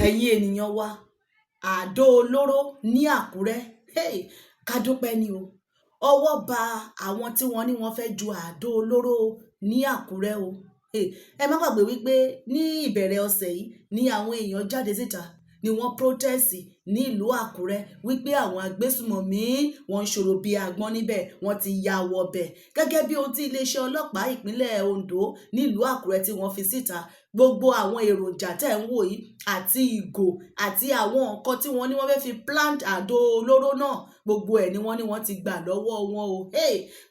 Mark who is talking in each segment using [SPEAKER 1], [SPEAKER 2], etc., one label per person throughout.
[SPEAKER 1] ẹ̀yin ènìyàn wa àdó olóró ní Àkúrẹ́ ká dúpẹ́ ni o ọwọ́ ba àwọn tí wọ́n ní wọ́n fẹ́ ju àdó olóró ní Àkúrẹ́ o ẹ má gbàgbé wípé ní ìbẹ̀rẹ̀ ọ̀sẹ̀ yìí ni àwọn èèyàn jáde síta ni wọ́n protest ní ìlú Àkúrẹ́ wípé àwọn agbésùmọ̀mí wọ́n ń ṣòro bíi agbọ́n níbẹ̀ wọ́n ti ya wọbẹ̀ gẹ́gẹ́ bí ohun tí iléeṣẹ́ ọlọ́pàá ìpínlẹ̀ Ondo nílùú Àkúrẹ́ tí wọ́n fi síta gbogbo àwọn èròjà tẹ̀ ń wò yìí àti ìgò àti àwọn nǹkan tí wọ́n ní wọ́n fẹ́ fi plant àdó olóró náà gbogbo ẹ̀ ni wọ́n ti gbà lọ́wọ́ wọn o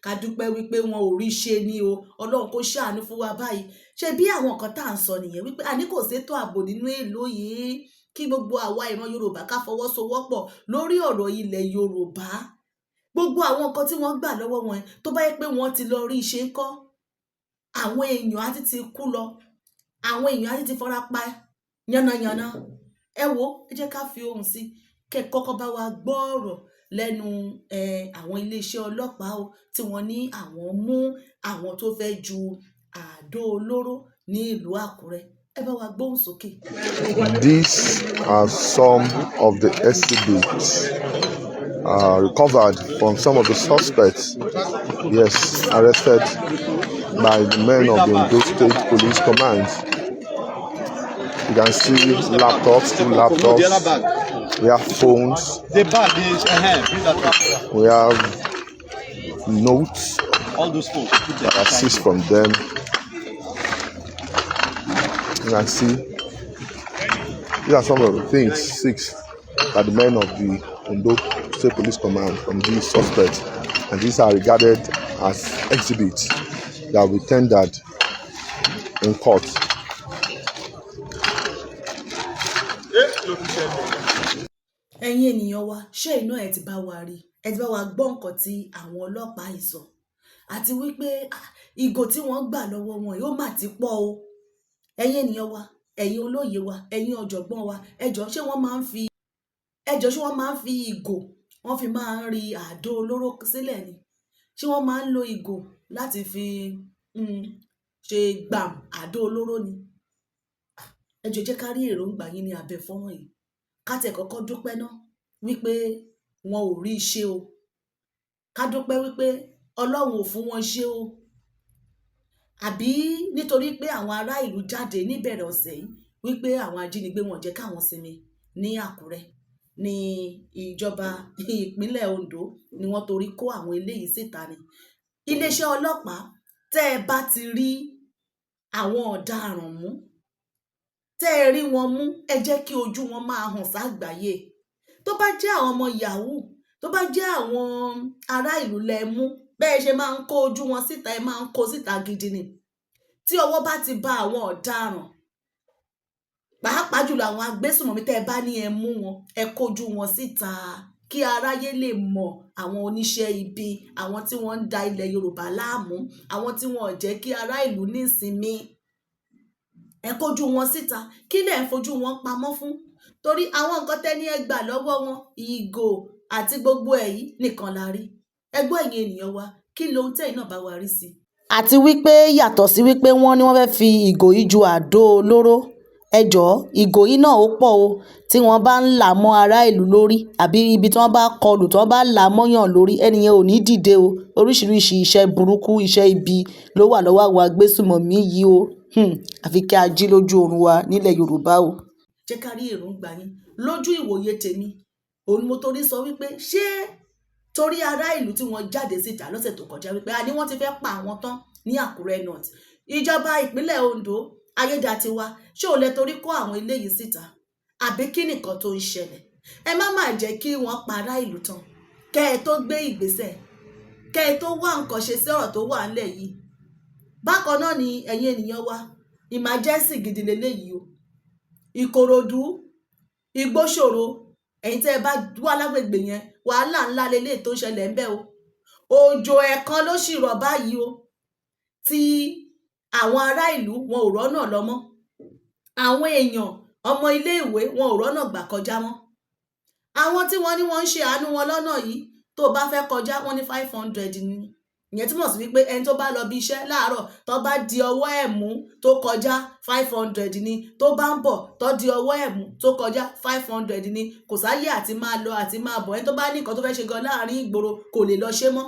[SPEAKER 1] ká dúpẹ́ wípé wọn ò rí ṣe ni o Ọlọ́run kó ṣàánú fún wa báyìí ṣe bí àwọn nǹkan tá à ń sọ nìyẹn wípé àní kò sétò ààbò nínú ìlú yìí kí gbogbo àwa ìran Yorùbá ká fọwọ́sowọ́pọ̀ lórí ọ̀rọ̀ ilẹ̀ Yorùbá gbogbo àwọn nǹkan tí wọ́n gbà lọ́wọ́ wọn tó bá yẹ pé wọ́n ti lọ rí iṣẹ́ ńkọ́ àwọn èèyàn á ti kú lọ àwọn èèyàn á ti fara pa yánnayànna ẹ wo ẹ jẹ́ ká fi ohùn sí kẹ́ kọ́kọ́ bá wa gbọ́ ọ̀rọ̀ lẹ́nu àwọn iléeṣẹ́ ọlọ́pàá o tí wọ́n ní àwọn mú àwọn tó fẹ́ ju àdó olóró ní ìlú Àkúrẹ́ ẹ bá wa gbóhùn sókè.
[SPEAKER 2] These are some of the exhibits recovered from some of the suspects, yes, arrested by the men of the Ondo State Police Command. You can see laptops, 2 laptops. We have phones. We have notes that are seized from them. You can see these are some of the things seized by the men of the Ondo State Police Command from these suspects, and these are regarded as exhibits that will be tendered in court.
[SPEAKER 1] ẹ̀yin ènìyàn wa ṣé iná ẹ ti bá wa rí ẹ ti bá wa gbọ́ nǹkan tí àwọn ọlọ́pàá yìí sọ àti wípé ìgò tí wọ́n gbà lọ́wọ́ wọn yóò má ti pọ̀ o ẹ̀yin ènìyàn wa ẹ̀yin olóye wa ẹ̀yin ọ̀jọ̀gbọ́n wa ẹjọ́ ṣé wọ́n máa ń fi ìgò wọ́n fi máa ń rí àdó olóró sílẹ̀ ni ṣé wọ́n máa ń lo ìgò láti fi ṣe gbàm àdó olóró ni ẹjọ́ jẹ́ ká rí èròǹgbà yín ní abẹ́ fọ́nrán yìí ká tẹ̀ kọ́kọ́ dúpẹ́ ná wípé wọn ò rí iṣẹ́ o ká dúpẹ́ wípé Ọlọ́run ò fún wọn ṣe o àbí nítorí pé àwọn ará ìlú jáde níbẹ̀rẹ̀ ọ̀sẹ̀ yìí wípé àwọn ajínigbé wọn jẹ́ káwọn sinmi ní Àkúrẹ́ ní ìjọba ìpínlẹ̀ Ondo ni wọ́n torí kó àwọn eléyìí síta ni iléeṣẹ́ ọlọ́pàá tẹ́ ẹ bá ti rí àwọn ọ̀daràn mú tẹ́ ẹ rí wọn mú ẹ jẹ́ kí ojú wọn máa hàn ságbàáyé tó bá jẹ́ àwọn ọmọ yahoo tó bá jẹ́ àwọn ará ìlú lẹ mú bẹ́ẹ̀ ṣe máa ń kó ojú wọn síta ẹ máa ń kó síta gidi ni tí ọwọ́ bá ti bá àwọn ọ̀daràn pàápàá jùlọ àwọn agbésùnmọ̀mí tẹ́ ẹ bá ní ẹ mú wọn ẹ kójú wọn síta kí aráyé lè mọ̀ àwọn oníṣẹ́ ibi àwọn tí wọ́n ń da ilẹ̀ Yorùbá láàmú àwọn tí wọ́n ò jẹ́ kí ará ìlú ní ìsinmi ẹ kójú wọn síta kí lẹ̀ ń fojú wọn pamọ́ fún torí àwọn nǹkan tẹ́ ní ẹ gbà lọ́wọ́ wọn ìgò àti gbogbo èyí nìkan la rí ẹgbọ́n ẹ̀yin ènìyàn wa kí lohun tẹ́yin náà bá wa rí sí. àti wípé yàtọ̀ sí wípé wọ́n ní wọ́n fẹ́ fi ìgò yìí ju àdó olóró ẹjọ́ ìgò yìí náà ó pọ̀ o tí wọ́n bá ń là mọ́ ará ìlú lórí àbí ibi tí wọ́n bá kọlù tí wọ́n bá là mọ́yàn lórí ẹnìyẹn ò ní dìde o oríṣiríṣi iṣẹ́ burúkú iṣẹ́ ibi ló wà lọ́wọ́ àwọn agbésùmọ̀mí yìí o àfi kí a jí lójú oorun wa nílẹ̀ Yorùbá o. jẹ́ ká rí èròǹgbà yín lójú ìwòye tèmi òun mo torí sọ wípé ṣé torí ará ìlú tí wọ́n jáde síta lọ́sẹ̀ tó kọjá wípé àní wọ́n ti fẹ́ pa àwọn tán ní Àkúrẹ́ North ìjọba ìpínlẹ̀ Ondo Ayédàtiwa ṣé ò lè torí kó àwọn eléyìí síta àbí kí nìkan tó ń ṣẹlẹ̀ ẹ má jẹ́ kí wọ́n pa ará ìlú tán kẹ́ ẹ tó gbé ìgbésẹ̀ kẹ́ ẹ tó wá nǹkan ṣe sí ọ̀rọ̀ tó wà ńlẹ̀ yìí bákan náà ni ẹ̀yin ènìyàn wa emergency gidi leléyìí o Ìkòròdú Ìgbóṣòro ẹ̀yin tẹ́ ẹ bá wà lágbègbè yẹn wàhálà ńlá leléyìí tó ń ṣẹlẹ̀ ńbẹ̀ o òjò ẹ̀kan ló sì rọ̀ báyìí o tí àwọn ará ìlú wọn ò rọ́nà lọ mọ́ àwọn èèyàn ọmọ ilé ìwé wọn ò rọ́nà gbà kọjá mọ́ àwọn tí wọ́n ní wọ́n ń ṣe àánú wọn lọ́nà yìí tó bá fẹ́ kọjá wọ́n ní 500 ni ìyẹn túmọ̀ sí wípé ẹni tó bá lọ bí iṣẹ́ láàárọ̀ tó bá di ọwọ́ ẹ̀ mú tó kọjá 500 ni, tó bá ń bọ̀ tó di ọwọ́ ẹ̀ mú tó kọjá 500 ni, kò sáyé àti máa lọ àti máa bọ̀. Ẹni tó bá ní nǹkan tó fẹ́ ṣe gan láàrin ìgboro kò lè lọ ṣe mọ́.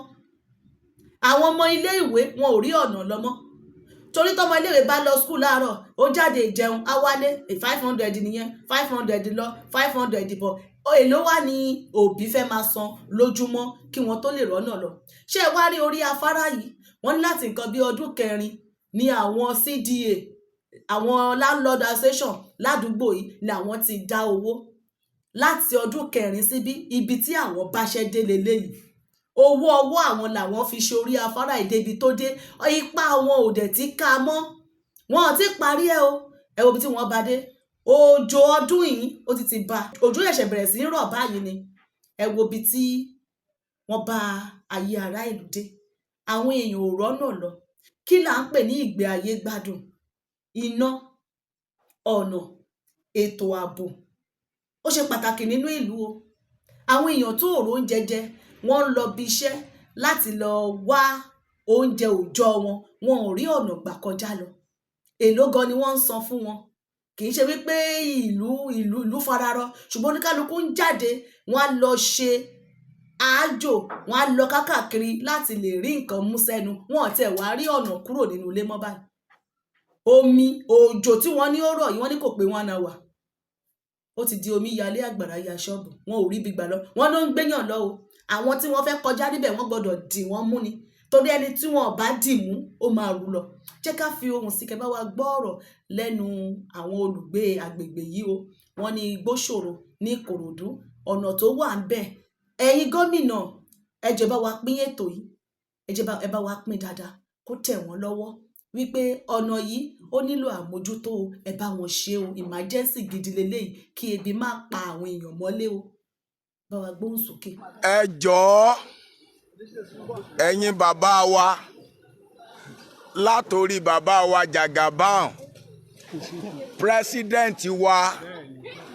[SPEAKER 1] Àwọn ọmọ ilé ìwé wọn ò rí ọ̀nà lọ mọ́, torí tọmọ ilé ìwé bá lọ skul láàárọ̀ ó jáde ìjẹun á wálé 500 nìyẹn, 500 lọ 500 bọ̀. Èló wá ní òbí fẹ́ máa san lójúmọ́ kí wọ́n tó lè rọ́nà lọ. Ṣé ẹ wá rí orí afárá yìí, wọ́n ní láti nǹkan bí ọdún kẹrin ní àwọn CDA, àwọn landlord association ládùúgbò yìí ni àwọn ti dá owó. Láti ọdún kẹrin síbí, ibi tí àwọn báṣẹ́ dé leléyìí, owó ọwọ́ àwọn làwọn fi ṣe orí afárá ìdébi tó dé. Ipá wọn ò dẹ̀ tí ká mọ́, wọn ò tí parí ẹ̀ o. Ẹ wo ibi tí wọ́n bá dé. Òjò ọdún yìí ó ti bá, òjò ẹ̀ṣẹ̀ bẹ̀rẹ̀ sí ń rọ̀ báyìí ni. Ẹ wo ibi tí wọ́n bá ayé ará ìlú dé. Àwọn èèyàn ò rọ́nà lọ. Kí là ń pè ní ìgbé ayé gbádùn? Iná, ọ̀nà, ètò ààbò ó ṣe pàtàkì nínú ìlú o. Àwọn èèyàn tó ò róúnjẹ jẹ, wọ́n ń lọ bí iṣẹ́ láti lọ wá oúnjẹ òòjọ́ wọn, wọn ò rí ọ̀nà gbà kọjá lọ. Èló gan ni wọ́n ń san fún wọn? Kì í ṣe wípé ìlú fararọ, ṣùgbọ́n oníkálukú ń jáde, wọ́n á lọ ṣe àájò, wọ́n á lọ kákàkiri láti lè rí nǹkan mú sẹ́nu. Wọn ò tiẹ̀ wá rí ọ̀nà kúrò nínú ilé mọ́ báyìí. Omi òjò tí wọ́n ní ó rọ̀ yìí, wọ́n ní kò pé 1 hour, ó ti di omi yalé àgbàrá ya ṣọ́ọ̀bù. Wọn ò rí ibi gbà lọ. Wọ́n ló ń gbéyàn lọ o. Àwọn tí wọ́n fẹ́ kọjá níbẹ̀ wọ́n gbọ́dọ̀ dì wọ́n mú ni, torí ẹni tí wọn ò bá dì mú ó máa rú lọ. Jẹ́ ká fi ohùn sí kẹ́ bá wa gbọ́ ọ̀rọ̀ lẹ́nu àwọn olùgbé agbègbè yìí o. Wọ́n ní Igbóṣòro ní Ìkòròdú, ọ̀nà tó wà ń bẹ̀. Ẹ̀yin gómìnà, ẹ jọ̀ọ́ bá wa pín ètò yìí, ẹ bá wa pín dáadáa kó tẹ̀ wọ́n lọ́wọ́ wípé ọ̀nà yìí ó nílò àmójútó o, ẹ bá wọn ṣe o. Emergency gidi leléyìí, kí ebi má pa àwọn èèyàn mọ́lé o. Bá wa gbóhùn sókè.
[SPEAKER 3] Ẹ jọ̀ọ́ ẹ̀yin bàbá wa, látòrí bàbá wa Jagaban, pírẹsidẹ́ǹtì wa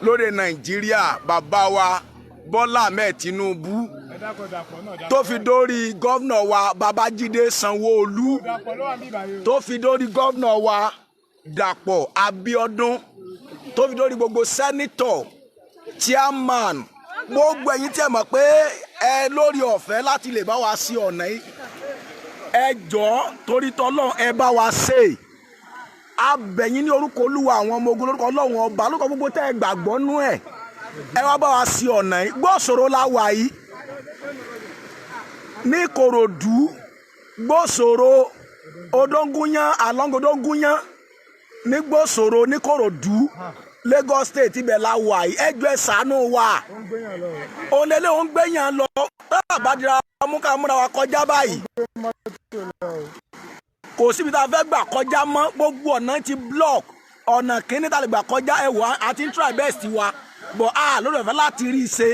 [SPEAKER 3] lórí Nàìjíríà, bàbá wa Bọ́lá Ahmed Tinubu, tó fi dórí gọ́vnà wa Babájídé Sanwó-Olú, tó fi dórí gọ́vnà wa Dàpọ̀ Abíọ́dún, tó fi dórí gbogbo sẹ́nítọ̀, chairman, gbogbo ẹ̀yin tí ẹ mọ̀ pé ẹ lórí ọ̀fẹ́ láti lè bá wa sí ọ̀nà yìí, ẹ jọ̀ọ́ torí tọ́lọ́run ẹ bá wa ṣe. A bẹ̀ yín ní orúkọ Olúwa àwọn ọmọ ogun, lórúkọ Ọlọ́run ọba, lórúkọ gbogbo tẹ́ ẹ gbàgbọ́ nú ẹ̀, ẹ wá bá wa sí ọ̀nà yìí. Gbóṣòro la wà yìí ní Ìkòròdú, Gbóṣòro Odóngúnyán, along Odóngúnyán ní Gbóṣòro ní Ìkòròdú, Lagos State, ibẹ̀ la wà yìí. Ẹ jọ̀ọ́ ẹ ṣàánú wa. Olélé ò ń gbéyàn lọ, tábà bá dira mú ká múra wa kọjá báyìí. Kò síbi tá a fẹ́ gbà kọjá mọ́, gbogbo ọ̀nà ti block. Ọ̀nà kìíní tá a lè gbà kọjá ẹ̀wọ̀ àti try best wa, bọ̀ lórí ọ̀fẹ́ láti rí i ṣe.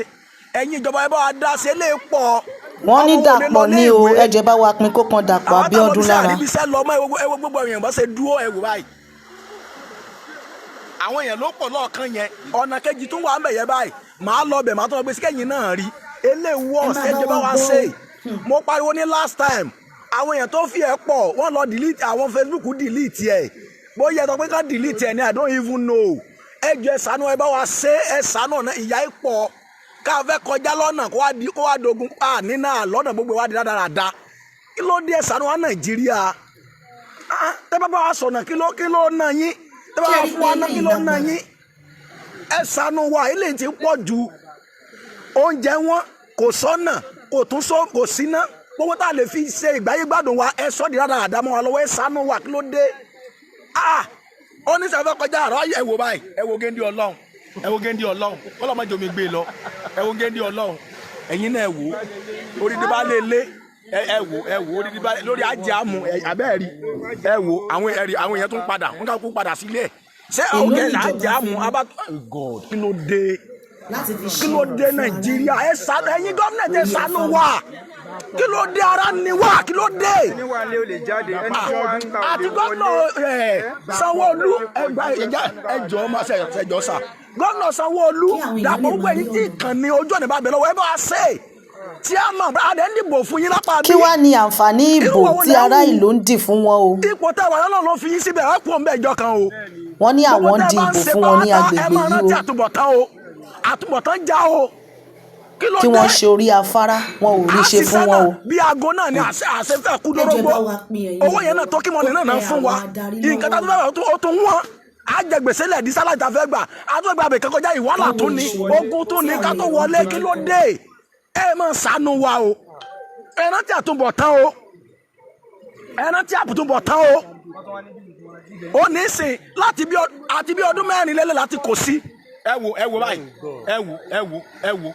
[SPEAKER 3] Ẹ̀yin ìjọba ẹ bá wa dá ṣe lè pọ̀.
[SPEAKER 1] Wọ́n ní Dàpọ̀ ní o, ẹ jẹ́ bá wa pín kó kan Dàpọ̀ Abíọ́dún lára.
[SPEAKER 3] Àwọn àtàwọn lọ mọ́ ẹwọ́ gbogbo èèyàn bá ṣe dúró ẹ̀wò báyìí. Àwọn èèyàn ló pọ̀ lọ́ọ̀kan yẹn. Ọ̀nà kejì tún wà ń bẹ̀ yẹn báyìí. Màá lọ bẹ̀, màá tún lọ gbé sí kẹ́yìn náà rí. Eléwọ́ ẹ jẹ́ bá wa ṣe. Mo pariwo ní last time. Àwọn èèyàn tó fi ẹ̀ pọ̀, wọ́n lọ delete, àwọn Facebook delete ẹ̀. Bóyá ẹ sọ pé ká delete ẹ̀ ni I don't even know. Ẹ jọ̀ọ́ ẹ ṣàánú, ẹ bá wa ṣe, ẹ ṣàánú ọ̀nà ìyà ẹ̀ pọ̀. Ká fẹ́ kọjá lọ́nà kó wá dogun nínà lọ́nà gbogbo wa di dáradára. Kí ló dé ẹ ṣàánú wa Nàìjíríà? Tẹ́ bá bá wa sọ̀nà kí ló ná yín? Tẹ́ bá wa fún wa ná kí ló ná yín? Ẹ ṣàánú wa, eléyìí ti pọ̀ jù. Oúnjẹ wọn kò sọ́nà, kò síná. Gbogbo tá a lè fi ṣe ìgbáyé gbádùn wa, ẹ sọ́ di dáradára mọ́ wa lọ́wọ́, ẹ ṣàánú wa, kí ló dé? Ó ní sẹ́fẹ́ kọjá àrọ́ ẹ wò báyìí, ẹ wo géńdé Ọlọ́run, ẹ wo géńdé Ọlọ́run, Ọlọ́run má jẹ́ omi gbé lọ, ẹ wo géńdé Ọlọ́run, ẹ̀yin náà ẹ wò, orídìí bá lé ẹ wò orídìí bá lórí ajé àmú abẹ́ẹ̀rí, ẹ wò àwọn èèyàn tún padà, wọ́n ká kú padà sílé ẹ̀. Ṣé ọ̀gẹ́ ajé àmú God, kí ló dé? Kí ló dé Nàìjíríà? Ẹ ṣàánú, ẹ̀yin gómìnà ẹ ṣàánú wa. Kí ló dé, ara ni wá, kí ló dé? Àti gómìnà Sanwó-Olú ẹjọ́ máa ṣẹjọ́ sà. Gómìnà Sanwó-Olú Dàpọ̀ gbogbo ẹ̀yin tí ìkànnì ojú ọ̀nà bá bẹ̀ lọ́wọ́ ẹ bá wa ṣe. chairman adé ń dìbò fún yín lápá bí.
[SPEAKER 1] kí wàá ní àǹfààní ìbò tí ará ìlú ń dì fún wọn o.
[SPEAKER 3] ipò tẹwà náà ló fi yín síbẹ̀ ẹ kú ọmọ ẹjọ́ kan o.
[SPEAKER 1] wọ́n ní àwọn ń di ìbò fún wọn ní agbègbè
[SPEAKER 3] ẹ máa rántí
[SPEAKER 1] yìí
[SPEAKER 3] àtúbọ̀tán já o.
[SPEAKER 1] kí wọ́n ṣe orí afárá wọn ò rí ṣe fún wọn o.
[SPEAKER 3] bí aago náà ni àṣẹ fẹ́ kú dórógbó owó yẹn náà tó kí mọ́ni náà fún wa nǹkan tó fẹ́ ó tún wọ́n àjẹgbèsè lẹ̀dí sálàjà fẹ́ gbà àtúgbà bẹ̀kẹ́ kọjá ìwọ́là tó ní ogun tó ní ká tó wọlé kí ló dé ẹ máa ṣàánú wa o ẹ rántí àtúbọ̀tán o ẹ rántí àtúbọ̀tán o ó ní sìn láti bí ọdún mẹ́rin lélẹ̀ láti kò sí. ẹ wo báyìí ẹ wo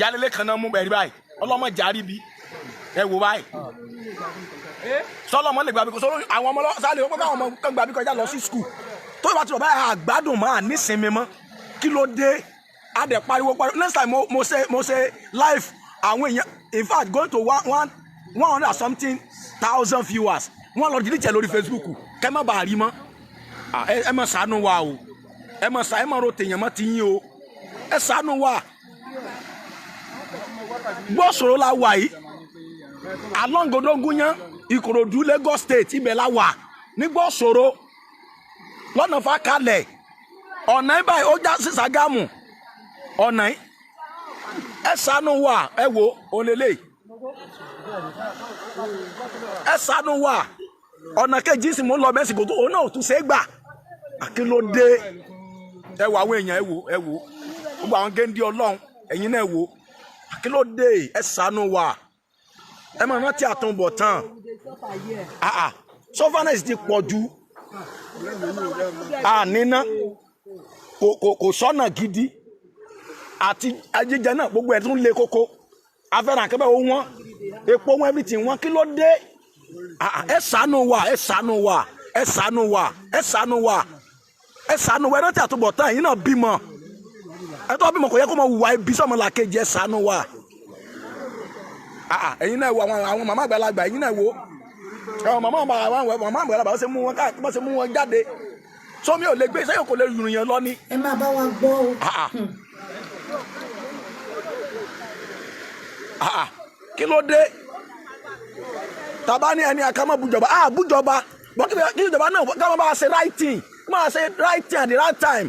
[SPEAKER 3] yálélé kan náà mú bẹ̀rẹ̀ báyìí ọlọ́mọ jàrí bí ẹ wo báyìí sọlọmọ lè gbàgbé kò sọ àwọn ọmọ sáré ó pé káwọn ọmọ kan gbàgbé kọjá lọ sí skul tó ìbá tí bàbá yà àgbádùn máa nísinmi mọ́ kí ló dé adẹ pariwo next time mo ṣe live àwọn èèyàn in fact going to 100 something thousand viewers wọ́n lọ delete lórí Facebook kẹ́ má bàa rí mọ́ ẹ má ṣàánú wa o ẹ má ro tèèyàn mọ́ ti yín o ẹ ṣàánú wa gbọ́sọ̀rọ̀ la wà yìí alongodogunyan Ìkòròdú Lagos State ibẹ̀ la wà ní gbọ́sọ̀rọ̀ lọ́nà Fákalẹ̀ ọ̀nà ibà ó já sí Ṣàgámù ọ̀nà ẹ ṣàánú wa ẹ wo olélẹ̀ ẹ ṣàánú wa ọ̀nà kejì sì mú lọ Mẹ́sìkò tó òun náà ò tún ṣe é gbà àkílódé ẹ wo àwọn èèyàn ẹ wo gbogbo àwọn géńdé Ọlọ́run ẹ̀yin náà ẹ wo àkílódé ẹ ṣàánú wa ẹ máa rántí àtúbọ̀tán sọfánẹ́sì ti pọ̀ ju àníná kò sọ́nà gidi àti ajíjẹ náà gbogbo ẹ̀ tún lé koko afẹ́ràn akẹ́bẹ̀ ó wọ́n epo wọn everything wọn kí ló dé ẹ ṣàánú wa ẹ ṣàánú wa ẹ ṣàánú wa ẹ ṣàánú wa ẹ ṣàánú wa ẹ rántí àtúbọ̀tán ẹ̀yin náà bímọ ẹ tó bímọ kò yẹ kó mọ wùwà ibi sọmọlàkejì ẹ ṣàánú wa ẹ̀yin náà wo àwọn màmá àgbàlagbà ẹ̀yin náà wo àwọn màmá àgbàlagbà ó ṣe mú wọn jáde sọmi ò lè gbé sẹ́yìn kò lè rìn yẹn lọ ni.
[SPEAKER 1] ẹ máa bá wa gbọ́ o.
[SPEAKER 3] kí ló dé tàbá ní ẹni àkàmọ́ bùjọba bùjọba kí ìjọba náà ká máa bá a ṣe right thing máa ṣe right thing at the right time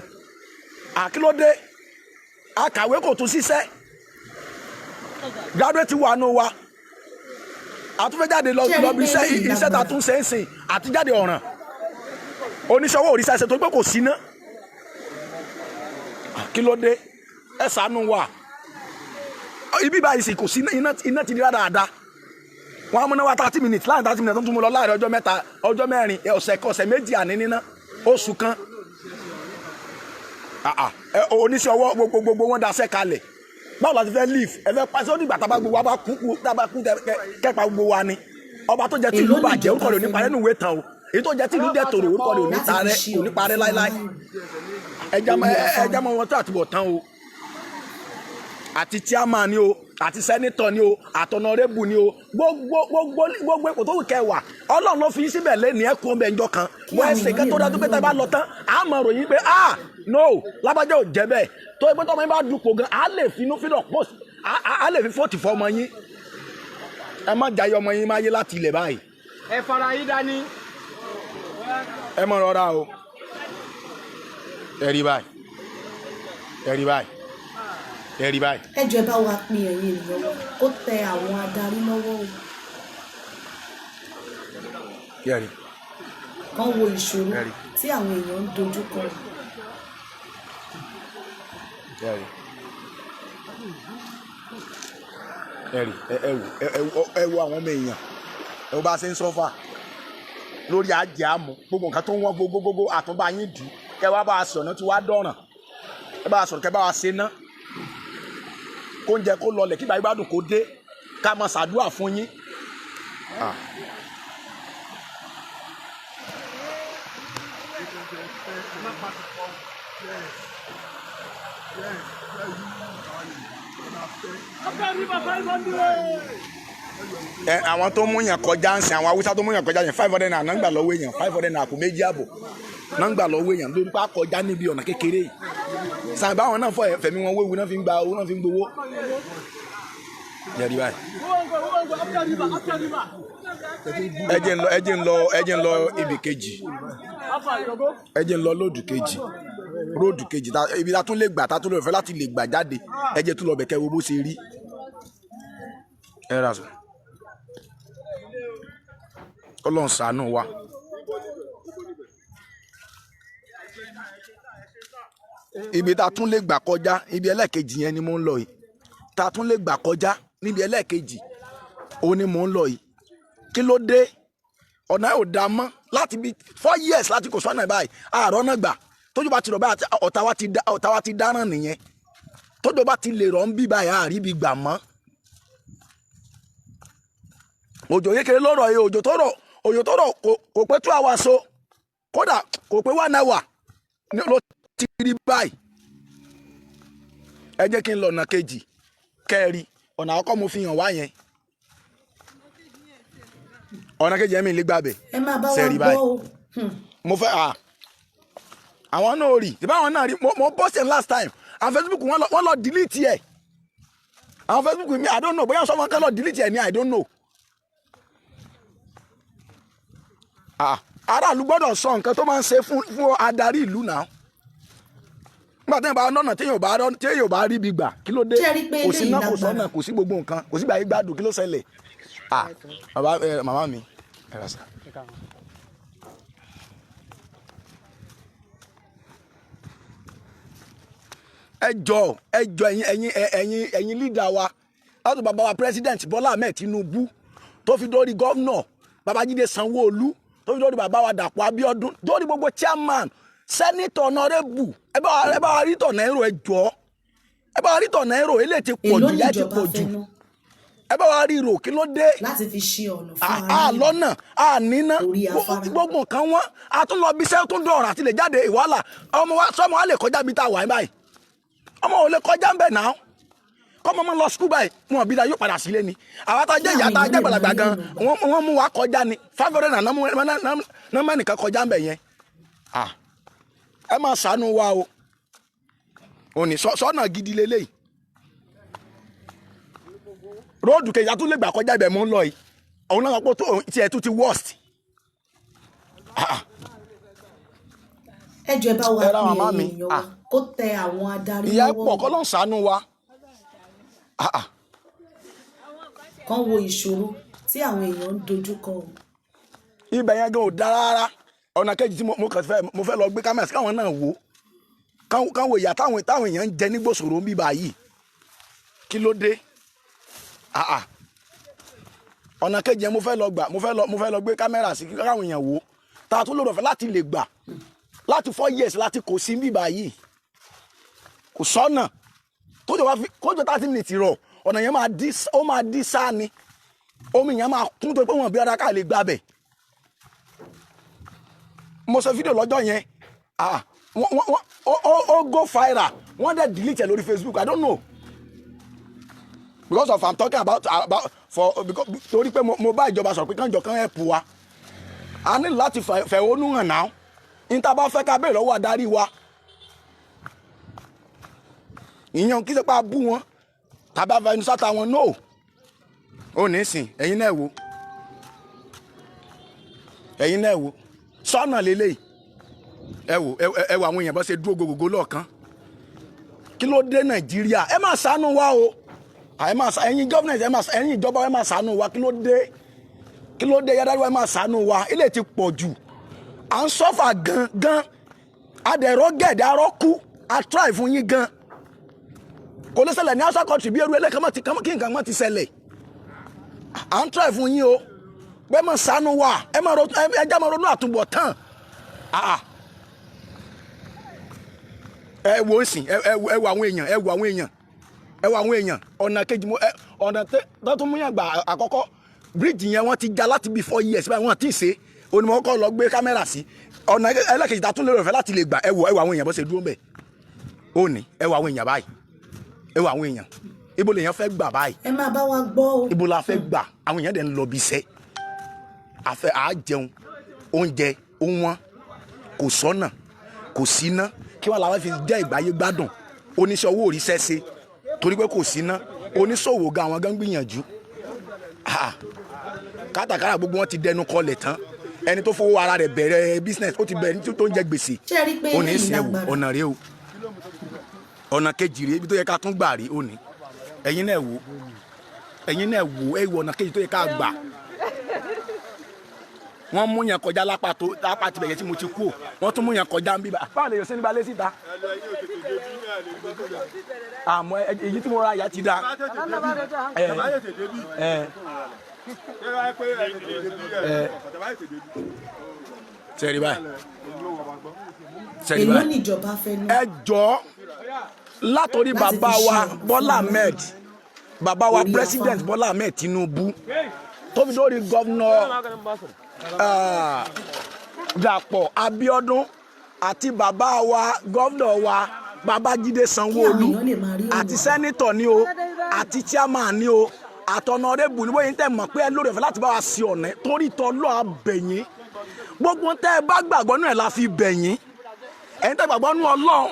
[SPEAKER 3] kí ló dé akàwé kò tún ṣiṣẹ́ graduate wà nù wa àtúnfẹ́jáde lọ bí iṣẹ́ tá a tún ṣe ń sìn àtijáde ọ̀ràn oníṣòwò òrìṣà ṣe tó pé kò sí ná kí ló dé ẹ ṣàánú wa ibi báyìí sì kò sí iná ti di dáadáa wọn á múná wá 30 minutes láàrin 30 minutes tó ń tún mú lọ láàrin ọjọ́ mẹ́ta ọjọ́ mẹ́rin ọ̀sẹ̀ méjì àní níná oṣù kan oníṣẹ́ ọwọ́ gbogbo wọn daṣẹ́ kalẹ̀ báwo la ti fẹ́ leave ẹ fẹ́ pàṣẹ ó dìgbà tábà gbogbo wa bá kú kẹ́pa gbogbo wa ni ọba tó jẹ́ tí ìlú bàjẹ́ orúkọ rẹ̀ ò ní parẹ́ nínú ìwé tán o èyí tó jẹ́ tí ìlú dẹ̀ tòrò orúkọ rẹ̀ ò ní parẹ́ láíláí ẹja mọ wọn tó àtúbọ̀ tán o àti chairman ni o àti senator ni o àtọ̀nàrẹ́bù ni o gbogbo ipò tó wù kẹwàá Ọlọ́run ló fi yín síbẹ̀ lé ní ẹkùn ọbẹ̀ ńjọ kan wọ́n ẹsẹ̀ kẹ́ tó dájú pé tá a bá lọ tán a máa ròyìn pé no lábàjá ò jẹ́ bẹ́ẹ̀ tó ẹgbẹ́ tó ọmọ yín bá dupò gan a lè fi inú fídọ̀ post a lè fi fóòtì fọ ọmọ yín ẹ má jayé ọmọ yín máa yé láti ilẹ̀ báyìí.
[SPEAKER 4] ẹ fara yín dání.
[SPEAKER 3] ẹ mọ̀ rọra o ẹ rí báyìí ẹ rí báyìí ẹ rí báyìí.
[SPEAKER 1] ẹ jọ̀ọ́ ẹ bá wa pín ẹ̀yin lọ́wọ́ kó tẹ àwọn adarí lọ́wọ́ o. kán wo ìṣòro tí àwọn èèyàn ń dojú kọ.
[SPEAKER 3] ẹ wo àwọn ọmọ èèyàn ẹ wo bá a ṣe ń sọ́fà lórí ajé àmú gbogbo nǹkan tó ń wọ́n gbogbo àtúnbá yín dì í kẹ wá bá a sọ̀rọ̀ tí wàá dọ̀ràn ẹ bá a sọ̀rọ̀ kẹ bá a ṣe ná kó ń jẹ kó lọlẹ̀ kí ìgbà ìgbádùn kó dé ká máa ṣàdúrà fún yín. Àwọn tó mú yàn kọjá ń sìn àwọn Haúsá tó mú yàn kọjá yẹn 500 naira náà ń gbà lọ́wọ́ èèyàn 500 naira kò méjì àbọ̀ náà ń gbà lọ́wọ́ èèyàn lórí pa kọjá níbi ọ̀nà kékeré yìí sàn báwọn náà fọ fẹ̀mí wọn wéwu náà fi ń gba owó náà fi ń gbowó Jẹ́rí báyìí. Ẹ jẹ́ ń lọ ibì kejì. Ẹ jẹ́ ń lọ lóòdù kejì. Róòdù kejì ibi tá tún lè gbà tá tún lè fẹ́ láti lè gbà jáde. Ẹ jẹ́ tún lọ bẹ̀kẹ́ wo bó ṣe rí. Ẹ rà sọ. Ọlọ́run ṣàánú wa. Ibi tá tún lè gbà kọjá ibi ẹlẹ́ẹ̀kejì yẹn ni mò ń lọ yìí. Tá tún lè gbà kọjá níbi ẹlẹ́ẹ̀kejì ó ní mò ń lọ yìí. Kí ló dé? Ọ̀nà ò dá mọ́ láti bí 4 years láti kò sọ́nà báyìí àárọ̀ náà gbà tójú bá ti rọ̀ báyìí ọ̀tá wa ti dáràn nìyẹn tójú bá ti lè rọ̀ ń bí báyìí àríbi gbà mọ́. Òjò kékeré lọ́rọ̀ yìí òjò tó rọ̀ kò pé 2 hours o kódà kò pé 1 hour ló ti rí báyìí. Ẹ jẹ́ kí n lọ ọ̀nà kejì kẹ́ẹ̀rí ọ̀nà àkọ́kọ́ mo fi hàn wá yẹn ọ̀nà kejì ẹ̀mí lè gbàbẹ̀ sẹ́ẹ̀rí báyìí mo fẹ́ àwọn náà rí ìbá àwọn náà rí mo post it last time àwọn Facebook wọ́n lọ delete ẹ̀ àwọn Facebook mi I don't know bóyá sọ́wọ́n kan lọ delete ẹ̀ ní I don't know aráàlú gbọ́dọ̀ sọ nǹkan tó máa ń ṣe fún adarí ìlú náà nígbà tí èèyàn bá rí ibi gbà kí ló dé kò sí náà kò sọ́nà kò sí gbogbo nǹkan kò sí gbà yí gbádùn kí ló ṣẹlẹ̀ bàbá màmá mi ẹ rà sá. ẹ jọ̀ọ́ ẹ̀yin leader wa láti bàbá wa president Bọ́lá Ahmed Tinubu tó fi dórí gómìnà Babájídé Sanwó-Olú tó fi dórí bàbá wa Dàpọ̀ Abíọ́dún dórí gbogbo chairman senator honorable ẹ bá wa rí tọ̀nà ẹ̀rọ ẹ jọ̀ọ́ ẹ bá wa rí tọ̀nà ẹ̀rọ eléyìí ti pọ̀ jù yá ti pọ̀ jù ẹ bá wa rí rò kí ló dé
[SPEAKER 1] láti fi ṣe ọ̀nà fún ara
[SPEAKER 3] lọ́nà níná gbogbo nǹkan wọn a tún lọ bí iṣẹ́ tún dọ̀rọ̀ àti lè jáde ìwàlà sọmọ wa lè kọjá bí tá a wà báyìí ọmọ ò lè kọjá ń bẹ̀ náà kọ́mọ mọ́ lọ skul báyìí wọn bí da yóò padà sílé ni àwa tá a jẹ́ ìyá tá a jẹ́ gbàlagbà gan wọ́n mú wa kọjá ni 500 náà mẹ́nìkan kọjá ń bẹ̀ yẹn ẹ máa ṣàánú wa o òní sọ́nà gidi lélẹ́yìí róòdù kejì àtúntò lè gbà kọjá ibẹ̀ mọ́ ń lọ yìí òun náà pọ̀ tó tiẹ̀ tún ti worst.
[SPEAKER 1] ẹ jọ̀ọ́ ẹ bá wa pè èèyàn wa kó tẹ àwọn adarí lọ́wọ́.
[SPEAKER 3] ìyá pọ̀ kọ́ ló ń ṣàánú wa.
[SPEAKER 1] kán wo ìṣòro tí àwọn èèyàn ń dojú kọ.
[SPEAKER 3] ibẹ̀ yẹn gan ò dára rárá ọ̀nà kejì tí mo fẹ́ lọ gbé kámẹ́rà káwọn náà wò káwọn ìyá táwọn èèyàn ń jẹ nígbòsòrò ń bíbá yìí kí ló dé. ọ̀nà kejì yẹn mo fẹ́ lọ gbé kámẹ́rà sí káwọn èèyàn wò tá a tún lòdò fẹ́ láti lè gbà láti 4 years láti kò sí bíbá yìí kò sọ́nà kójọ 30 minutes rọ̀ ọ̀nà yẹn máa dí sáà ni omi yẹn máa kún tó pé wọ́n bí ara ká lè gbàbẹ̀. mo ṣe fídíò lọ́jọ́ yẹn ó go viral wọ́n dẹ̀ delete ẹ̀ lórí Facebook I don't know because of I'm talking about because torí pé mo bá ìjọba sọ̀rọ̀ pé kánjọ kan help wa a ní láti fẹ̀hónú hàn náà níta bá fẹ́ ká bẹ̀rẹ̀ lọ́wọ́ adarí wa ìyẹn kí sẹ́pà bú wọn tàbí àfẹnú sáta wọn no ó ní sìn ẹ̀yin náà wò sọ́nà lélẹ́yìí ẹ wò àwọn èèyàn bá ṣe dúró gbogbo lọ́ọ̀kan kí ló dé Nàìjíríà ẹ máa ṣàánú wa o ẹ̀yin gọ́ọ̀mẹ̀ntì ẹ̀yin ìjọba ẹ máa ṣàánú wa kí ló dé yàrá ẹ máa ṣàánú wa ilé ti pọ̀ jù à ń sọ́fà gan adẹ̀rọ̀ gẹ̀dẹ̀ arọ́kú a try fún yín gan kò lè ṣẹlẹ̀ ní outside country bí eru ẹlẹ́kàn kí nǹkan mọ́ ti ṣẹlẹ̀ à ń try fún yín o bẹ́ẹ̀ máa ṣàánú wa ẹ já máa ronú àtúbọ̀tán ẹ wo ìsìn ẹ wo àwọn èèyàn ọ̀nà kejì ọ̀nà tó tún múyàn gbà àkọ́kọ́ bíríìjì yẹn wọ́n ti já láti bí 4 years báyìí wọ́n ti ṣe onímọ̀ kọ́ lọ gbé kámẹ́rà sí ọ̀nà ẹlẹ́kejì tá tún lérò fẹ́ láti lè gbà ẹ wo àwọn èèyàn bó ṣe dúró bẹ́ẹ̀ ó ní ẹ wo àwọn èèyàn báyìí ẹ wo àwọn èèyàn ibo lèèyàn fẹ́ gbà báyìí
[SPEAKER 1] ẹ máa bá wa gbọ́ o
[SPEAKER 3] ibo la fẹ́ gbà àwọn èèyàn dẹ̀ ń lọ bí iṣẹ́ àfẹ́ àájẹun oúnjẹ òun kò sọ́nà kò síná kí wọ́n làwọn fi jẹ́ ìgbáyé gbádùn oníṣẹ́ owó òrìṣẹ́ ṣe torí pé kò síná oníṣòwò gan àwọn gan gbìyànjú kátàkárà gbogbo wọn ti dẹnu kọlẹ̀ tán ẹni tó fowó ara rẹ̀ bẹ̀rẹ̀ business ó ti bẹ̀rẹ̀ tó ń jẹ gbèsè ó ní í sìn ẹ̀wò ọ̀nà rèé o ọ̀nà kejì rèé ibi tó yẹ ká tún gbà rí òní ẹ̀yin náà wò ọ̀nà kejì tó yẹ ká gbà wọ́n mú yẹn kọjá lápá ti bẹ̀yẹ tí mo ti kú wọ́n tún mú yẹn kọjá ń bíbá báwo lè yọ sínú balẹ̀ síta àmọ́ èyí tí mo ra ìyá ti da sẹ́rí báyìí
[SPEAKER 1] èló níjọba fẹ́ ní.
[SPEAKER 3] ẹ jọ̀ọ́ látòrí bàbá wa Bọ́lá Ahmed bàbá wa president Bọ́lá Ahmed Tinubu tó fi lórí gọ́vnọ̀ Dàpọ̀ Abíọ́dún àti bàbá wa gọ́vnọ̀ wa Babájídé Sanwó-Olú àti sẹ́nitọ̀ ni o àti chairman ni o àtọ̀nàrẹ́bù ni bóyá tẹ̀ mọ̀ pé ẹ lórí ọ̀fẹ́ láti bá wa sí ọ̀nà torí tọ́lọ́ àbẹ̀yìn gbogbo tẹ́ ẹ bá gbàgbọ́ náà la fi bẹ̀yìn ẹ̀yin tẹ́ gbàgbọ́ nú Ọlọ́run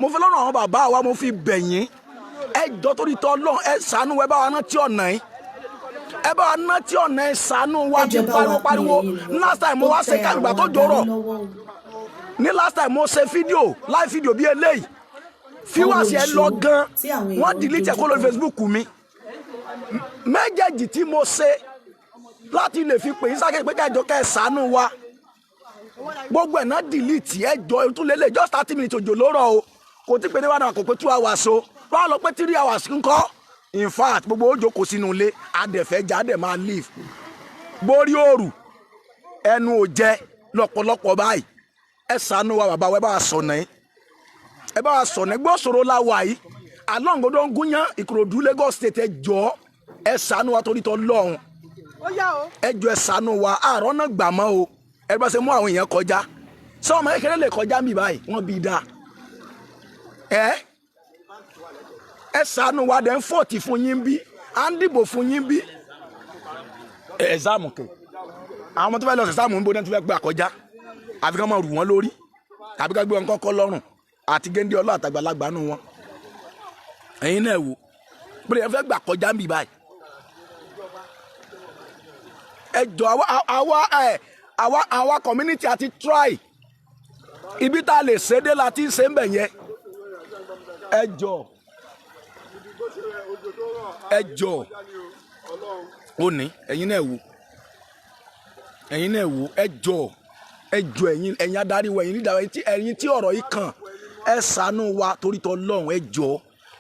[SPEAKER 3] mo fi lọ́rùn àwọn bàbá wa mo fi bẹ̀yìn ẹ jọ torí tọ́lọ́ ẹ ṣàánú ẹ bá wa rántí ọ̀nà yìí ẹ bá wa rántí ọ̀nà ẹ ṣàánú wa bí pariwo last time mo wá ṣe kàgbà tó jọrọ̀ ní last time mo ṣe fídíò live fídíò bí eléyìí fíwáṣẹ lọ gan wọ́n delete ẹ kó lórí Facebook mi méjèèjì tí mo ṣe láti lè fi pè yín sáké pé kẹjọ kẹ ṣàánú wa gbogbo ẹ̀ náà delete ẹjọ́ tún lélẹ̀ just 30 minutes òjò ló rọ̀ o kò tí pé ní wàdà kò pé 2 hours o wọ́n lọ pé 3 hours ńkọ́ in fact gbogbo ó jókòó sínú ilé adẹ̀fẹ́ jáde máa leave borí òrù ẹnu ò jẹ lọ́pọ̀lọpọ̀ báyìí ẹ ṣàánú wa bàbá wa ẹ bá wa sọ̀nà yìí ẹ bá wa sọ̀nà gbọ́ sọ̀rọ̀ láwa yìí alọ́ngbọ́dọ̀ ń gúnyán Ìkòròdú Lagos State ẹ jọ̀ọ́ ẹ ṣàánú wa torí tọ́ lọ́hùn ẹ jọ̀ọ́ ẹ ṣàánú wa àárọ̀ náà gbà mọ́ o ẹ bá ṣe mú àwọn èèyàn kọjá sọ ọmọ kékeré lè kọjá mi báyìí wọ́n bí dáa ẹ ṣàánú wa dẹ̀ ń fọ́ọ̀tì fún yín bí à ń dìbò fún yín bí ẹ̀ẹ́sàmù kẹ àwọn ọmọ tó fẹ́ lọ ṣẹ̀ṣàmù ń bó náà tó fẹ́ gbà kọjá àfi ká máa rù wọ́n lórí tàbí ká gbé wọn kọ́kọ́ lọ́rùn àti géńdé ọlọ́ àtàgbàlagbà nù wọn ẹ̀yin náà wò bó lè fẹ́ gbà kọjá mi báyìí ẹ jọ àwa community àti try ibi tá a lè ṣe dé la ti ń ṣe ń bẹ̀ yẹn ẹ jọ ó ní ẹ̀yin náà wò ẹ jọ ẹ̀yin adarí wa ẹ̀yin nídàá ẹ̀yin tí ọ̀rọ̀ yìí kàn ẹ ṣàánú wa torí tọ́ lọ́hùn ẹ jọ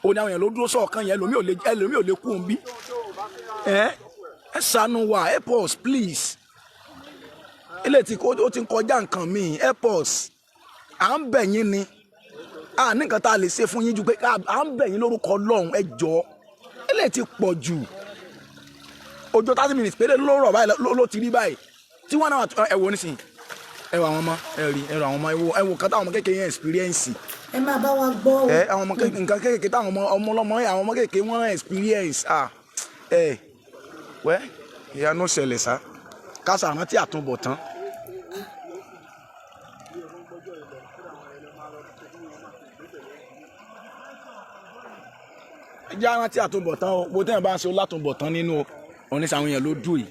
[SPEAKER 3] ó ní àwọn èèyàn ló dúró sọ̀kan yẹn ẹlòmíì ò lè kú òun bí ẹ ṣàánú wa help us please ilé tí ó ti ń kọjá nǹkan míì help us à ń bẹ̀ yín ni à ní nǹkan tá a lè ṣe fún yín ju pé à ń bẹ̀ yín lórúkọ Ọlọ́run ẹ jọ ilé tí pọ̀ jù ọjọ́ 30 minutes péré ló rọ̀ báyìí ló ti rí báyìí tí wọ́n náà ẹ wò nísìnyí ẹ wò àwọn ọmọ ẹ wò àwọn ọmọ ẹ wò kátà àwọn ọmọ kékeré yẹn experience
[SPEAKER 1] ẹ máa bá wa gbọ́ o
[SPEAKER 3] àwọn ọmọ nǹkan kékeré táwọn ọmọ ọlọ́mọ àwọn ọmọ kékeré wọ́n experience wẹ́ ìyanu ṣẹlẹ̀ sá kásá rántí àtúbọ̀tán. ẹjẹ́ rántí àtúbọ̀tán o bó tẹ́yìn bá ń ṣe látúbọ̀tán nínú oníṣàwọn èèyàn ló dùn yìí.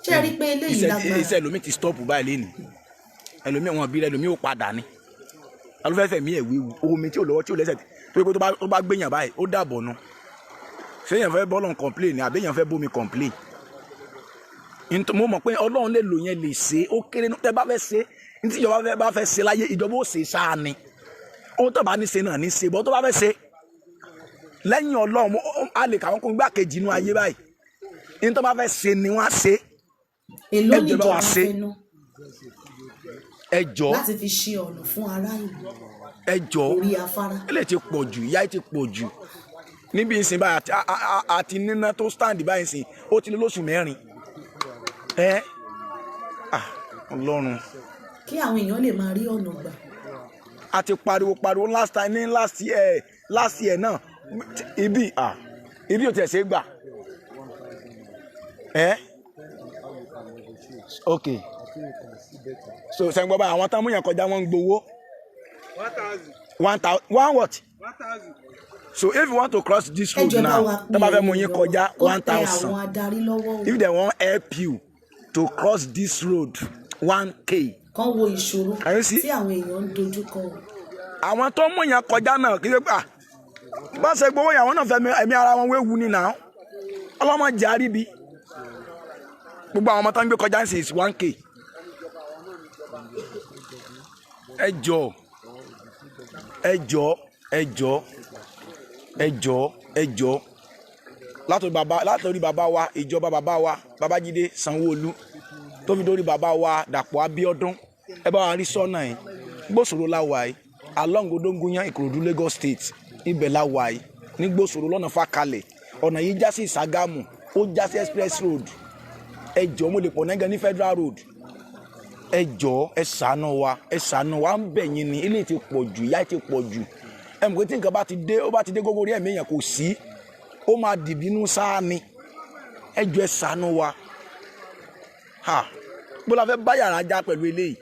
[SPEAKER 1] ṣé ẹ rí i pé eléyìí lágbára
[SPEAKER 3] iṣẹ́ ẹlòmíì ti stop báyìí lẹ́nu ẹlòmíì wọn bí ẹlòmíì ò padà ní alúfẹ́fẹ́ mi ẹ̀ wíwu omi tí ò lọ́wọ́ tí ò lẹ́sẹ̀ tó yẹ kó tó bá gbéyàn báyìí ó dàbọ̀ nu ṣé èèyàn fẹ́ bọ́ọ̀lù complain ni àbí èèyàn fẹ́ bómi complain mo mọ̀ pé Ọlọ́run lè lò yẹn lè ṣe ó kéré tẹ́ bá fẹ́ ṣe ní tí ìjọba bá fẹ́ ṣe láyé ìjọba ó ṣe sáà ni ohun tó bá ní ṣe náà ní ṣe bọ́ tó bá fẹ́ ṣe lẹ́yìn Ọlọ́run a lè kàwọn kún gbàkejì inú ayé báyìí ní tó bá fẹ́ ṣe ni wọ́n á ṣe
[SPEAKER 1] èló níjọba fẹ́ ná
[SPEAKER 3] ẹ jọ
[SPEAKER 1] láti fi ṣe ọ̀nà fún ará ìlú
[SPEAKER 3] ẹ jọ
[SPEAKER 1] orí afárá
[SPEAKER 3] ilé ti pọ̀ jù ìyà ti pọ̀ jù níbi ìsìn báyìí àti níná tó stand báyìí sìn ó ti lé lóṣù 4 Ọlọ́run
[SPEAKER 1] kí àwọn èèyàn lè máa rí ọ̀nà gbà.
[SPEAKER 3] a ti pariwo last time ní last year náà ibi ò tẹ̀ ṣe gbà ok so sẹ́ńgbọ́n báyìí àwọn táwọn èèyàn kọjá wọn ń gbowó 1,000 what So if you want to cross this road now, tẹ́ bá fẹ́ mú yín kọjá 1,000. If they won't help you to cross this road 1K.
[SPEAKER 1] Kan wo ìṣòro tí àwọn èèyàn ń dojú kọ.
[SPEAKER 3] Àwọn tó mú yẹn kọjá náà kí ló gbà. Bá ṣe gbowó yẹn àwọn náà fẹ́ ẹ̀mí ara wọn wéwu ni náà. Ọlọ́mọ jẹ́ àríbi. Gbogbo àwọn ọmọ tó ń gbé kọjá ń ṣe is 1K. Ẹ jọ̀ọ́ látòrí bàbá wa ìjọba bàbá wa Babájídé Sanwó-Olú tó fi dórí bàbá wa Dàpọ̀ Abíọ́dún ẹ bá wa rí sọ́nà yìí Gbósòrò láwa yìí along Odóngúnyán Ìkòròdú Lagos State ibẹ̀ láwa yìí ní Gbósòrò lọ́nà Fákalẹ̀ ọ̀nà yìí já sí Ìsàgámù ó já sí express road ẹ jọ̀ọ́ mo lè pọ̀ nẹ́gàn ní federal road ẹ jọ̀ọ́ ẹ ṣàánú wa ń bẹ̀ yín ni ilé ti pọ̀ jù ìyà ti pọ̀ jù ẹ mọ̀ pé tí nǹkan bá ti dé gógó orí ẹ̀mí èèyàn kò sí ó máa dìbínú sáà ni ẹ jọ̀ọ́ ẹ ṣàánú wa bó la fẹ́ bá yàrá já pẹ̀lú eléyìí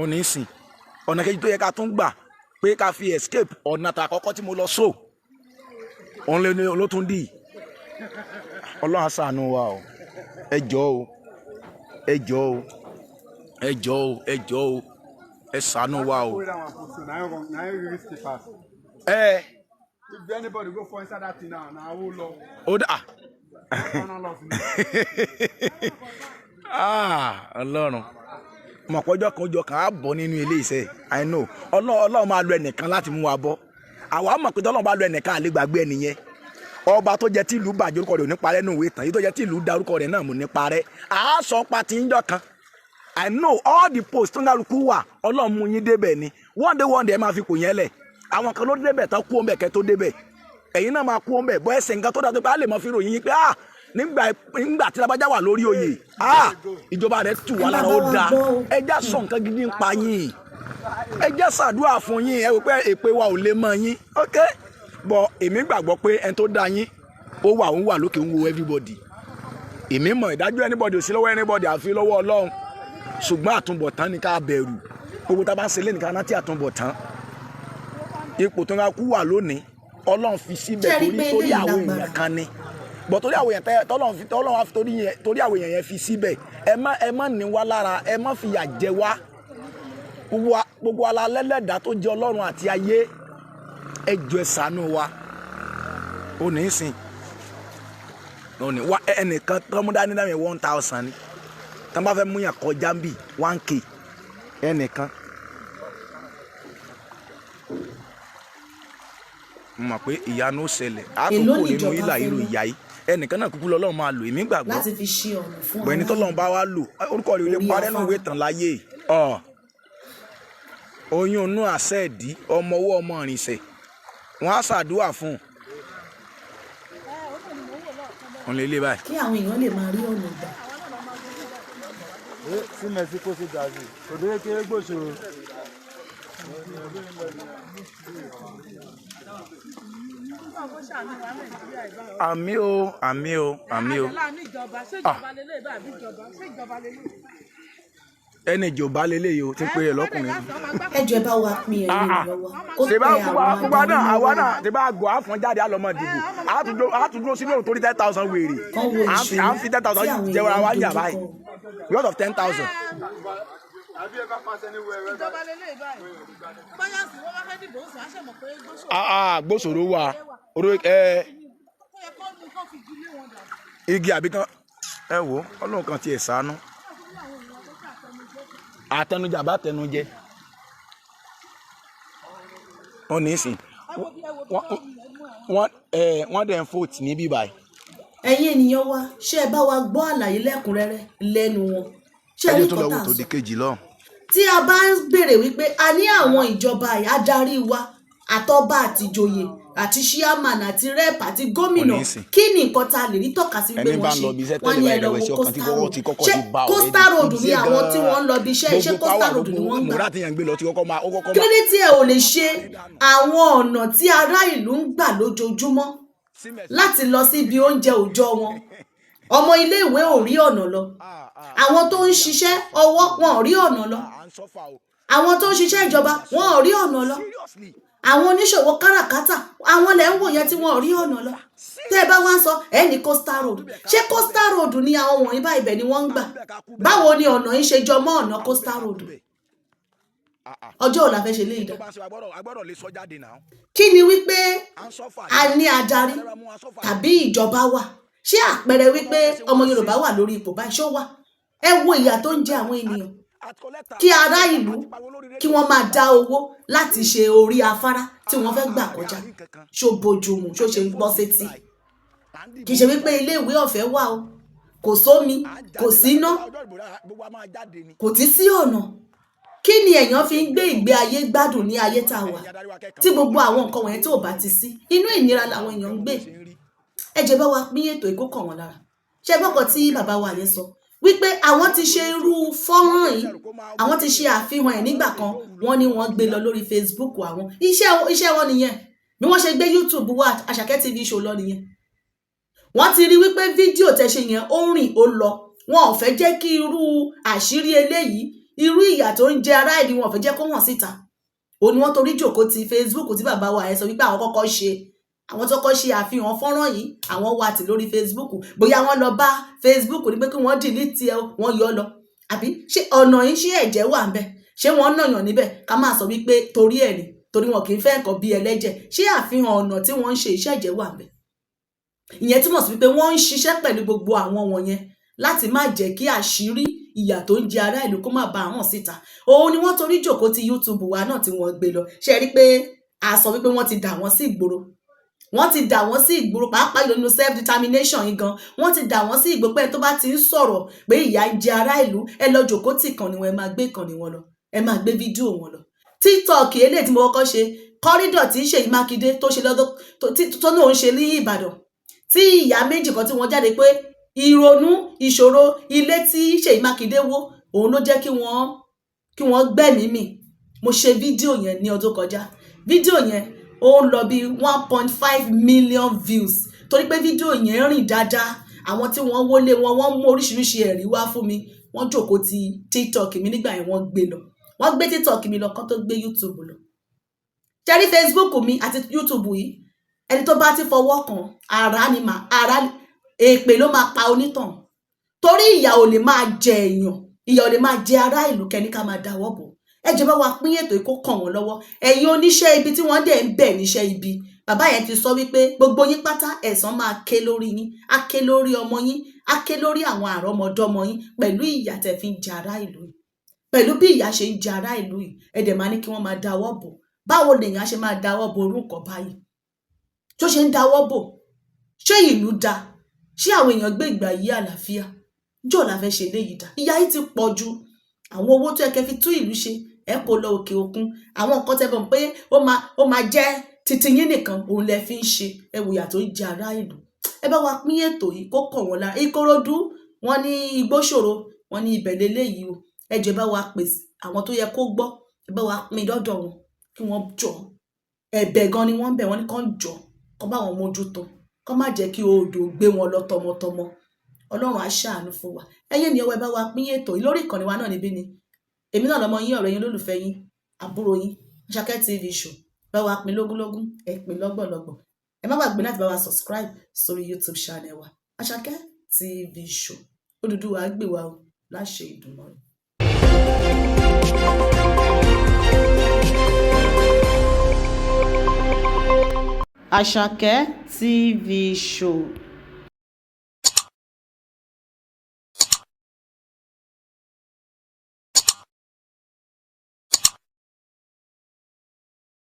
[SPEAKER 3] òní sìn ọ̀nà kejì tó yẹ ká tún gbà pé ká fi escape ọ̀nà tà àkọ́kọ́ tí mo lọ so òun ló tún dì Ọlọ́run á ṣàánú wa o ẹ jọ̀ọ́ ẹ ṣàánú wa o.
[SPEAKER 4] If anybody go for inside that thing now, I will love.
[SPEAKER 3] Ó dà. Ọlọ́run mọ̀ pọ́jọ́ kan ojú kan á bọ̀ nínú ilé iṣẹ́ I know Ọlọ́run máa lo ẹnìkan láti mú wa bọ́ àwa mọ̀ pé tọ́lọ́run bá lo ẹnìkan àlè gbàgbé ẹnìyẹn ọba tó jẹ́ tí ìlú bàjẹ́ orúkọ rẹ̀ ò ní parẹ́ nínú ìwé ìtàn yìí tó jẹ́ tí ìlú da orúkọ rẹ̀ náà mò ní parẹ́ àá sọ pa tí ń jọ kan I know all the posts tó ń dárúkú wà Ọlọ́run mú yín débẹ̀ ni one day ẹ máa fi kò yẹn lẹ̀ àwọn kan ló débẹ̀ tán kú ọmọ ẹ̀kẹ́ tó débẹ̀ ẹ̀yin náà máa kú ọmọ ẹ̀ bọ́ ẹsẹ̀ nǹkan tó dáa pé a lè mọ fi ròyìn yín pé nígbà tí Lágbájá wà lórí oyè ìjọba rẹ̀ tù wá lára ó dáa ẹjá sọ nǹkan gidi ń pa yín ẹjá ṣàdúrà fún yín ẹ wò pé èpè wa ò lè mọ yín ok bọ èmi gbàgbọ́ pé ẹni tó dá yín ó wà lókè ń wo everybody èmi mọ̀ ìdájọ́ anybody ò sí lọ́wọ́ anybody àfi lọ́wọ́ Ọlọ́run ṣùgbọ́n àtúnbọ̀tán ni ká bẹ̀rù gbogbo tá a bá ń ṣe lé nìkan náà tí àtúnbọ̀tán ipò tó ń ká kú wà lónìí Ọlọ́run fi síbẹ̀ torí àwọn èèyàn kan ni bọ̀ torí àwọn èèyàn tọ́lọ́run wá torí àwọn èèyàn yẹn fi síbẹ̀ ẹ má ní wá lára ẹ má fìyà jẹ wá gbogbo alálẹ́lẹ́dà tó jẹ Ọlọ́run àti ayé ẹ jọ̀ọ́ ẹ ṣàánú wa ó ní í sìn òní wá ẹnìkan tọ́múdá ní dáhùn 1,000 ni tọ́ bá fẹ́ mú yàn kọjá ń bì 1K ẹnìkan. mo mọ̀ pé ìyanu ṣẹlẹ̀ àtúnkò nínú ìlà ìlú ìyá yìí ẹnìkan náà kúkú lọ́lọ́run máa lò èmi gbàgbọ́
[SPEAKER 1] láti fi ṣe ọ̀nà fún
[SPEAKER 3] ọ̀nà ẹni tọ́lọ́run bá wá lò orúkọ rẹ̀ ò lè parẹ́ náà wé tán láyé oyún inú àṣẹ ìdí ọmọ ọwọ́ ọmọ ìrìnsẹ̀ wọ́n á ṣàdúrà fún un lè lé báyìí.
[SPEAKER 1] kí àwọn èèyàn lè máa rí ọ̀nà gbà.
[SPEAKER 4] sí Mexico sí Brazil òdòdó kéré Gbósòrò.
[SPEAKER 3] àmì o. ẹni ìjọba lélẹ̀ yìí o ti pé ẹ lọ́kùnrin.
[SPEAKER 1] ẹ jọ̀ọ́ ẹ bá wa pín ẹ̀yin ènìyàn wa kó tẹ
[SPEAKER 3] àwọn àwa náà tí bá gbọ́ àfọ̀n jáde àlọ́mọ dìbò àtúndúró sínú òun torí 10,000 wèrè à ń fi 10,000 jẹ́ wàrà wá ń yà báyìí because of 10,000.
[SPEAKER 4] Have you ever passed anywhere?
[SPEAKER 3] Gbósòrò wà igi àbí kan ẹ wò Ọlọ́run kan tiẹ̀ ṣàánú àtẹnujẹ àbá tẹnujẹ wọn ní ìsìn wọn dẹ̀ ń vote níbí báyìí.
[SPEAKER 1] ẹ̀yin ènìyàn wa ṣé ẹ bá wa gbọ́ àlàyé lẹ́kùnrẹ́rẹ́ lẹ́nu wọn ṣé ẹ ní kọ́tà sọ tí a bá ń béèrè wípé a ní àwọn ìjọba adarí wa àtọba àtìjòyè àti chairman àti rep àti gómìnà kí ni nǹkan tá a lè rí tọ́ka sí pé wọ́n ṣe wọ́n ní ẹ lọ wo Coastal Road ṣé Coastal Road ni àwọn tí wọ́n ń lọ bí iṣẹ́ ṣé Coastal Road ni wọ́n ń gbà kí ló dé tí ẹ ò lè ṣe àwọn ọ̀nà tí ará ìlú ń gbà lójoojúmọ́ láti lọ síbi oúnjẹ òòjọ́ wọn ọmọ ilé ìwé ò rí ọ̀nà lọ àwọn tó ń ṣiṣẹ́ ọwọ́ wọn ò rí ọ̀nà lọ àwọn tó ń ṣiṣẹ́ ìjọba wọn ò rí ọ̀nà lọ àwọn oníṣòwò káràkátà àwọn lẹ̀ ń wò yẹn tí wọ́n ò rí ọ̀nà lọ tẹ́ ẹ bá wá ń sọ ẹ ní coastal road ṣé coastal road ni àwọn wọ̀nyí bá ibẹ̀ ni wọ́n ń gbà báwo ni ọ̀nà yìí ṣe jọ mọ́ ọ̀nà coastal road ọjọ́ ò la fẹ́ ṣe léyìí dá kí ni wípé a ní adarí tàbí ìjọba wà ṣé àpẹẹrẹ wípé ọmọ Yorùbá wà lórí ipò báyìí ṣó wà ẹ wo ìyà tó ń jẹ àwọn ènìyàn kí ará ìlú kí wọ́n máa dá owó láti ṣe orí afárá tí wọ́n fẹ́ gbà kọjá ṣó bójúmu ṣó ṣe gbọ́ sétí kì í ṣe wípé ilé ìwé ọ̀fẹ́ wà o kò sómi kò síná kò tí sí ọ̀nà kí ni èèyàn fi ń gbé ìgbé ayé gbádùn ní ayé tá a wà tí gbogbo àwọn nǹkan wọ̀nyẹn tó bá ti sí inú ìnira làwọn èèyàn ń gbé ẹ jẹ́ bá wa pín ètò ìkókàn wọn lára ṣé gbọ́kàn tí bàbá wa yẹn sọ wípé àwọn ti ṣe irú fọ́nrán yìí àwọn ti ṣe àfihàn ẹ̀ nígbà kan wọ́n ní wọ́n gbé lọ lórí Facebook àwọn iṣẹ́ wọn nìyẹn bí wọ́n ṣe gbé YouTube wá Àṣàkẹ́ TV show lọ nìyẹn wọ́n ti rí wípé fídíò tẹ́ ṣe yẹn ó rìn ó lọ wọn ò fẹ́ jẹ́ kí irú àṣírí eléyìí irú ìyà tó ń jẹ ará ìlú wọn ò fẹ́ jẹ́ kó hàn síta òun ni wọ́n torí jòkó ti Facebook tí bàbá wa ẹ̀ sọ wípé àwọn kọ́kọ́ ṣe àwọn tó kọ́ ṣe àfihàn fọ́nrán yìí àwọn wà tí lórí Facebook bóyá wọ́n lọ bá Facebook ní pé kí wọ́n delete ẹ wọ́n yọ lọ àbí ṣé ọ̀nà yìí ṣé ẹ̀jẹ̀ wà ń bẹ̀ ṣé wọ́n nàyàn níbẹ̀ ká máa sọ wípé torí ẹ̀ ni torí wọn kì í fẹ́ nǹkan bí ẹlẹ́jẹ̀ ṣé àfihàn ọ̀nà tí wọ́n ń ṣe iṣẹ́ ẹ̀jẹ̀ wà ń bẹ̀ ìyẹn túmọ̀ sí wípé wọ́n ń ṣiṣẹ́ pẹ̀lú gbogbo àwọn wọ̀nyẹn láti má jẹ́ kí àṣírí ìyà tó ń jẹ ará ìlú kó má ba hàn síta òun ni wọ́n torí jòkó ti YouTube wa náà tí wọ́n gbé lọ ṣe rí pé a sọ wípé wọ́n ti dà wọ́n sí ìgboro wọ́n ti dà wọ́n sí ìgboro pàápàá ìlú nínú self determination yìí gan wọ́n ti dà wọ́n sí ìgboro pé tó bá ti ń sọ̀rọ̀ pé ìyà ń jẹ ará ìlú ẹ lọ jòkó tì kàn ní wọn ẹ máa gbé kàn ní wọn lọ ẹ máa gbé fídíò wọn lọ TikTok eléyìí tí mo kọ́kọ́ ṣe kọ́rídọ̀ tí Ṣèyí Mákindé tó ṣe lọ́dọ̀ tó náà ń ṣe ní Ìbàdàn tí ìyá méjì kan tí wọ́n jáde pé ìrònú ìṣòro ilé tí Ṣèyí Mákindé wó òun ló jẹ́ kí wọ́n gbẹ̀mí mì mo ṣe fídíò yẹn ní ọdún kọjá fídíò yẹn ó ń lọ bí 1.5 million views torí pé fídíò yẹn rìn dáadáa àwọn tí wọ́n wọlé wọ́n mú oríṣiríṣi ẹ̀rí wá fún mi wọ́n jókòó ti TikTok mi nígbà yẹn wọ́n gbé lọ wọ́n gbé TikTok mi lọ kán tó gbé YouTube lọ ṣẹ́rí Facebook mi àti YouTube yìí ẹni tó bá ti fọwọ́ kan ara èpè ló máa pa onítàn torí ìyà ò lè máa jẹ èèyàn ìyà ò lè máa jẹ ará ìlú kẹ́ni ká máa dáwọ́ bò ẹ jẹ́ bá wa pín ètò ìkó kàn wọ́n lọ́wọ́ ẹ̀yin oníṣẹ́ ibi tí wọ́n dẹ̀ ń bẹ̀ níṣẹ́ ibi bàbá yẹn ti sọ wípé gbogbo yín pátá ẹ̀san máa ké lórí yín á ké lórí ọmọ yín á ké lórí àwọn àrọ́mọdọ́mọ yín pẹ̀lú ìyà tẹ́ fi ń jẹ ará ìlú yìí pẹ̀lú bí ìyà ṣe ń jẹ ará ìlú yìí ẹ dẹ̀ máa ní kí wọ́n máa dáwọ́ bò báwo lèèyàn ṣe máa dáwọ́ bò orúkọ báyìí tó ṣe ń dáwọ́ bò ṣé ìlú da ṣé àwọn èèyàn gbé ìgbà yí àlàáfíà jọ la fẹ́ ṣe léyìí dá ìyà yìí ti pọ̀ ju àwọn owó tó yẹ kẹ́ fi tún ìlú ṣe ẹ kò lọ òkè òkun àwọn nǹkan tẹ́ bọ̀ pé ó máa jẹ́ titi yín nìkan òun lẹ fi ń ṣe ẹ wòyà tó jẹ ará ìlú ẹ bá wa pín ètò yìí kó kàn wọ́n lára Ìkòròdú wọ́n ní Igbóṣòro wọ́n ní ibẹ̀ lélẹ́yìí o ẹ jẹ́ bá wa pèsè àwọn tó yẹ kó gbọ́ ẹ bá wa pín dọ́dọ̀ wọn kí wọ́n jọ ẹ̀bẹ̀ gan ni wọ́n bẹ̀ wọ́n ní kàn jọ kàn bá wọn mójútó kàn má jẹ́ kí odò gbé wọn lọ tọmọtọmọ Ọlọ́run á ṣàánú fún wa ẹ̀yin ni ọwọ́ ẹ bá wa pín ètò yìí lórí ìkànnì wa náà níbí ni èmi náà lọmọ yín ọ̀rẹ́ yín olólùfẹ́ yín àbúrò yín Àṣàkẹ́ TV show bá wa pín lógúnlógún ẹ pín lọ́gbọ̀lọ́gbọ̀ ẹ má gbàgbé láti bá wa subscribe sórí YouTube channel wa Àṣàkẹ́ TV show Odùduwà á gbè wá o láṣẹ Ìdùmarè. Àṣàkẹ́ TV show.